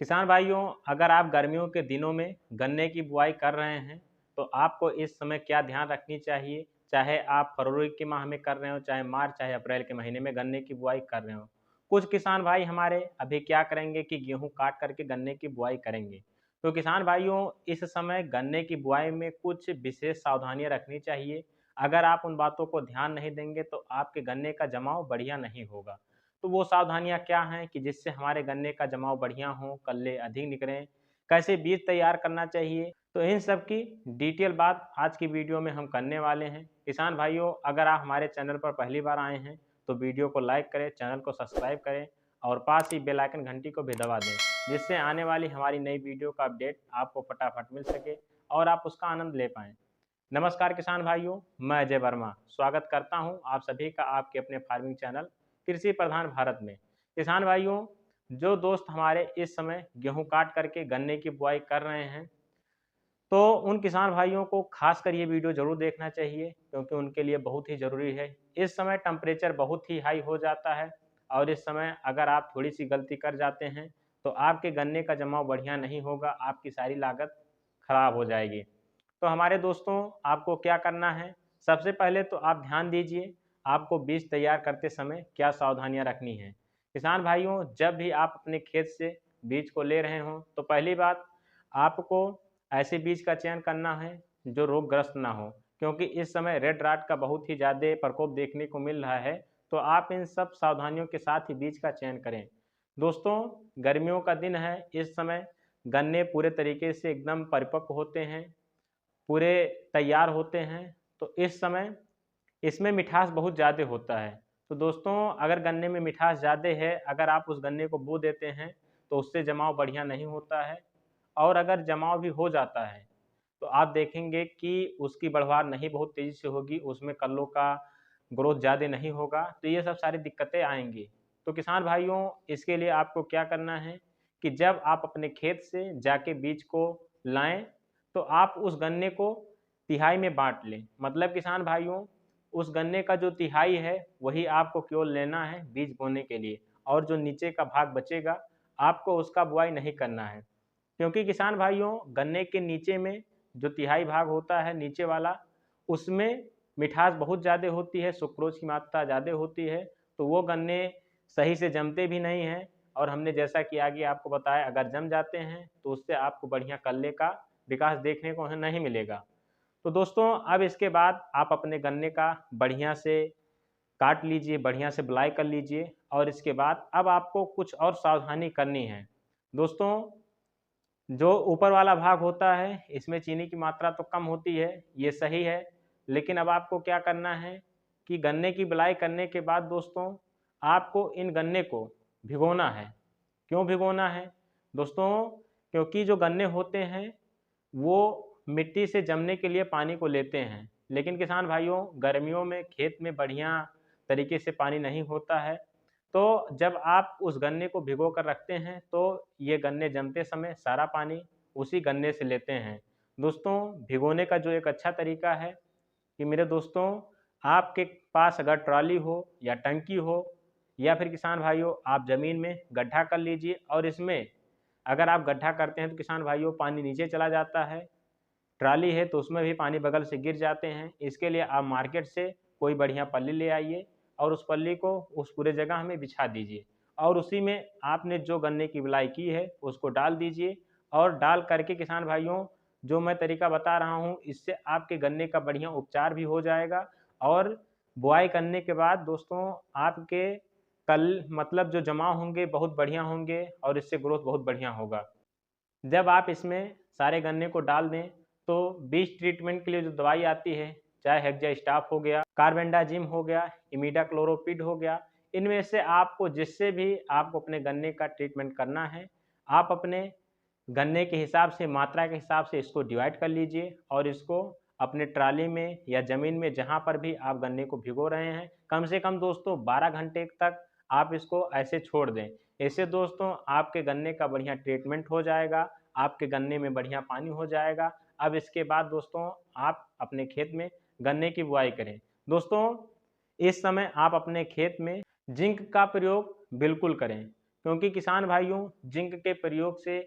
किसान भाइयों, अगर आप गर्मियों के दिनों में गन्ने की बुआई कर रहे हैं, तो आपको इस समय क्या ध्यान रखनी चाहिए? चाहे आप फरवरी के माह में कर रहे हो, चाहे मार्च, चाहे अप्रैल के महीने में गन्ने की बुआई कर रहे हो। कुछ किसान भाई हमारे अभी क्या करेंगे कि गेहूँ काट करके गन्ने की बुआई करेंगे। तो किसान भाइयों, इस समय गन्ने की बुआई में कुछ विशेष सावधानियाँ रखनी चाहिए। अगर आप उन बातों को ध्यान नहीं देंगे, तो आपके गन्ने का जमाव बढ़िया नहीं होगा। तो वो सावधानियाँ क्या हैं कि जिससे हमारे गन्ने का जमाव बढ़िया हो, कल्ले अधिक निकलें, कैसे बीज तैयार करना चाहिए, तो इन सब की डिटेल बात आज की वीडियो में हम करने वाले हैं। किसान भाइयों, अगर आप हमारे चैनल पर पहली बार आए हैं, तो वीडियो को लाइक करें, चैनल को सब्सक्राइब करें और पास ही बेल आइकन घंटी को भी दबा दें, जिससे आने वाली हमारी नई वीडियो का अपडेट आपको फटाफट मिल सके और आप उसका आनंद ले पाएँ। नमस्कार किसान भाइयों, मैं अजय वर्मा स्वागत करता हूं आप सभी का आपके अपने फार्मिंग चैनल कृषि प्रधान भारत में। किसान भाइयों, जो दोस्त हमारे इस समय गेहूं काट करके गन्ने की बुआई कर रहे हैं, तो उन किसान भाइयों को खासकर ये वीडियो ज़रूर देखना चाहिए, क्योंकि उनके लिए बहुत ही ज़रूरी है। इस समय टेम्परेचर बहुत ही हाई हो जाता है और इस समय अगर आप थोड़ी-सी गलती कर जाते हैं, तो आपके गन्ने का जमाव बढ़िया नहीं होगा, आपकी सारी लागत खराब हो जाएगी। तो हमारे दोस्तों, आपको क्या करना है? सबसे पहले तो आप ध्यान दीजिए, आपको बीज तैयार करते समय क्या सावधानियाँ रखनी हैं। किसान भाइयों, जब भी आप अपने खेत से बीज को ले रहे हों, तो पहली बात आपको ऐसे बीज का चयन करना है जो रोगग्रस्त ना हो, क्योंकि इस समय रेड राट का बहुत ही ज़्यादा प्रकोप देखने को मिल रहा है। तो आप इन सब सावधानियों के साथ ही बीज का चयन करें। दोस्तों, गर्मियों का दिन है, इस समय गन्ने पूरे तरीके से एकदम परिपक्व होते हैं, पूरे तैयार होते हैं। तो इस समय इसमें मिठास बहुत ज़्यादा होता है। तो दोस्तों, अगर गन्ने में मिठास ज़्यादा है, अगर आप उस गन्ने को बो देते हैं, तो उससे जमाव बढ़िया नहीं होता है और अगर जमाव भी हो जाता है, तो आप देखेंगे कि उसकी बढ़वार नहीं बहुत तेज़ी से होगी, उसमें कल्लों का ग्रोथ ज़्यादा नहीं होगा, तो ये सब सारी दिक्कतें आएँगी। तो किसान भाइयों, इसके लिए आपको क्या करना है कि जब आप अपने खेत से जाके बीज को लाएँ, तो आप उस गन्ने को तिहाई में बाँट लें। मतलब किसान भाइयों, उस गन्ने का जो तिहाई है, वही आपको केवल लेना है बीज बोने के लिए और जो नीचे का भाग बचेगा, आपको उसका बुआई नहीं करना है। क्योंकि किसान भाइयों, गन्ने के नीचे में जो तिहाई भाग होता है नीचे वाला, उसमें मिठास बहुत ज़्यादा होती है, सुक्रोज़ की मात्रा ज़्यादा होती है, तो वो गन्ने सही से जमते भी नहीं हैं और हमने जैसा कि आगे आपको बताया, अगर जम जाते हैं, तो उससे आपको बढ़िया कल्ले का विकास देखने को नहीं मिलेगा। तो दोस्तों, अब इसके बाद आप अपने गन्ने का बढ़िया से काट लीजिए, बढ़िया से बुलाई कर लीजिए और इसके बाद अब आपको कुछ और सावधानी करनी है। दोस्तों, जो ऊपर वाला भाग होता है, इसमें चीनी की मात्रा तो कम होती है, ये सही है। लेकिन अब आपको क्या करना है कि गन्ने की बुलाई करने के बाद दोस्तों, आपको इन गन्ने को भिगोना है। क्यों भिगोना है? दोस्तों, क्योंकि जो गन्ने होते हैं, वो मिट्टी से जमने के लिए पानी को लेते हैं। लेकिन किसान भाइयों, गर्मियों में खेत में बढ़िया तरीके से पानी नहीं होता है। तो जब आप उस गन्ने को भिगो कर रखते हैं, तो ये गन्ने जमते समय सारा पानी उसी गन्ने से लेते हैं। दोस्तों, भिगोने का जो एक अच्छा तरीका है कि मेरे दोस्तों, आपके पास अगर ट्रॉली हो या टंकी हो या फिर किसान भाइयों, आप ज़मीन में गड्ढा कर लीजिए और इसमें अगर आप गड्ढा करते हैं, तो किसान भाइयों पानी नीचे चला जाता है। ट्रॉली है तो उसमें भी पानी बगल से गिर जाते हैं। इसके लिए आप मार्केट से कोई बढ़िया पल्ली ले आइए और उस पल्ली को उस पूरे जगह में बिछा दीजिए और उसी में आपने जो गन्ने की बुलाई की है उसको डाल दीजिए और डाल करके किसान भाइयों, जो मैं तरीका बता रहा हूँ, इससे आपके गन्ने का बढ़िया उपचार भी हो जाएगा और बुआई करने के बाद दोस्तों, आपके कल मतलब जो जमाव होंगे बहुत बढ़िया होंगे और इससे ग्रोथ बहुत बढ़िया होगा। जब आप इसमें सारे गन्ने को डाल दें, तो बीज ट्रीटमेंट के लिए जो दवाई आती है, चाहे हेक्सा हो गया, कार्बेंडाजिम हो गया, इमिडाक्लोरोपिड हो गया, इनमें से आपको जिससे भी आपको अपने गन्ने का ट्रीटमेंट करना है, आप अपने गन्ने के हिसाब से, मात्रा के हिसाब से इसको डिवाइड कर लीजिए और इसको अपने ट्राली में या ज़मीन में जहाँ पर भी आप गन्ने को भिगो रहे हैं, कम से कम दोस्तों 12 घंटे तक आप इसको ऐसे छोड़ दें। इससे दोस्तों, आपके गन्ने का बढ़िया ट्रीटमेंट हो जाएगा, आपके गन्ने में बढ़िया पानी हो जाएगा। अब इसके बाद दोस्तों, आप अपने खेत में गन्ने की बुआई करें। दोस्तों, इस समय आप अपने खेत में जिंक का प्रयोग बिल्कुल करें, क्योंकि किसान भाइयों जिंक के प्रयोग से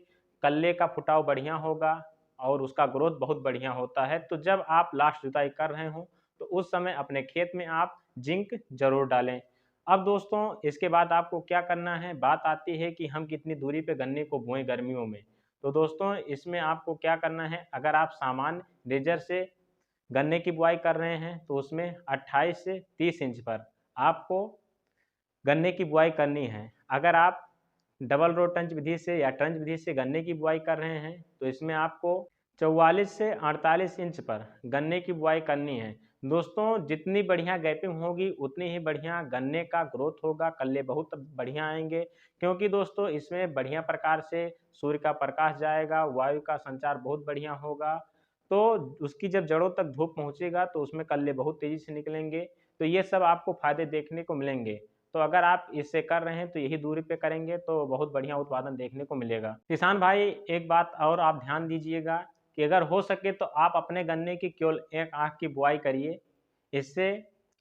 कल्ले का फुटाव बढ़िया होगा और उसका ग्रोथ बहुत बढ़िया होता है। तो जब आप लास्ट जुताई कर रहे हो तो उस समय अपने खेत में आप जिंक जरूर डालें। अब दोस्तों इसके बाद आपको क्या करना है, बात आती है कि हम कितनी दूरी पे गन्ने को बोएं गर्मियों में। तो दोस्तों इसमें आपको क्या करना है, अगर आप सामान्य रेजर से गन्ने की बुआई कर रहे हैं तो उसमें 28 से 30 इंच पर आपको गन्ने की बुआई करनी है। अगर आप डबल रो ट्रंच विधि से या ट्रंच विधि से गन्ने की बुआई कर रहे हैं तो इसमें आपको 44 से 48 इंच पर गन्ने की बुआई करनी है। दोस्तों जितनी बढ़िया गैपिंग होगी उतनी ही बढ़िया गन्ने का ग्रोथ होगा, कल्ले बहुत बढ़िया आएंगे। क्योंकि दोस्तों इसमें बढ़िया प्रकार से सूर्य का प्रकाश जाएगा, वायु का संचार बहुत बढ़िया होगा, तो उसकी जब जड़ों तक धूप पहुंचेगा तो उसमें कल्ले बहुत तेजी से निकलेंगे। तो ये सब आपको फायदे देखने को मिलेंगे। तो अगर आप इससे कर रहे हैं तो यही दूरी पे करेंगे तो बहुत बढ़िया उत्पादन देखने को मिलेगा। किसान भाई एक बात और आप ध्यान दीजिएगा कि अगर हो सके तो आप अपने गन्ने की केवल एक आँख की बुआई करिए। इससे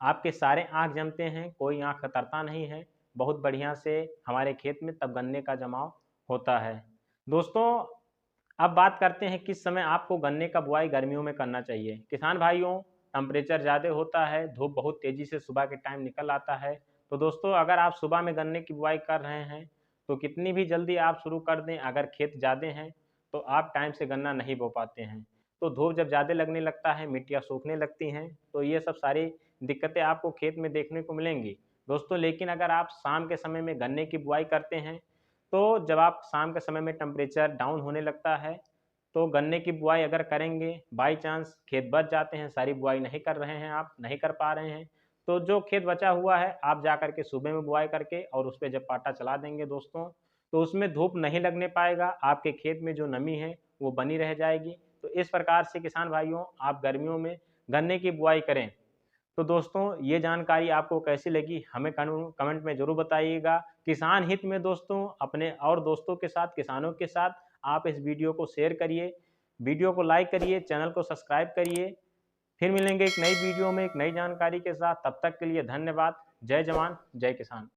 आपके सारे आँख जमते हैं, कोई आँख कतरता नहीं है, बहुत बढ़िया से हमारे खेत में तब गन्ने का जमाव होता है। दोस्तों अब बात करते हैं किस समय आपको गन्ने का बुआई गर्मियों में करना चाहिए। किसान भाइयों टेम्परेचर ज़्यादा होता है, धूप बहुत तेज़ी से सुबह के टाइम निकल आता है। तो दोस्तों अगर आप सुबह में गन्ने की बुआई कर रहे हैं तो कितनी भी जल्दी आप शुरू कर दें, अगर खेत ज़्यादा हैं तो आप टाइम से गन्ना नहीं बो पाते हैं। तो धूप जब ज़्यादा लगने लगता है, मिट्टियाँ सूखने लगती हैं, तो ये सब सारी दिक्कतें आपको खेत में देखने को मिलेंगी दोस्तों। लेकिन अगर आप शाम के समय में गन्ने की बुआई करते हैं तो जब आप शाम के समय में टेम्परेचर डाउन होने लगता है तो गन्ने की बुआई अगर करेंगे, बाई चांस खेत बच जाते हैं, सारी बुआई नहीं कर रहे हैं, आप नहीं कर पा रहे हैं, तो जो खेत बचा हुआ है आप जा करके सुबह में बुआई करके और उस पर जब पाटा चला देंगे दोस्तों तो उसमें धूप नहीं लगने पाएगा, आपके खेत में जो नमी है वो बनी रह जाएगी। तो इस प्रकार से किसान भाइयों आप गर्मियों में गन्ने की बुआई करें। तो दोस्तों ये जानकारी आपको कैसी लगी हमें कमेंट में ज़रूर बताइएगा। किसान हित में दोस्तों अपने और दोस्तों के साथ, किसानों के साथ आप इस वीडियो को शेयर करिए, वीडियो को लाइक करिए, चैनल को सब्सक्राइब करिए। फिर मिलेंगे एक नई वीडियो में एक नई जानकारी के साथ, तब तक के लिए धन्यवाद। जय जवान जय किसान।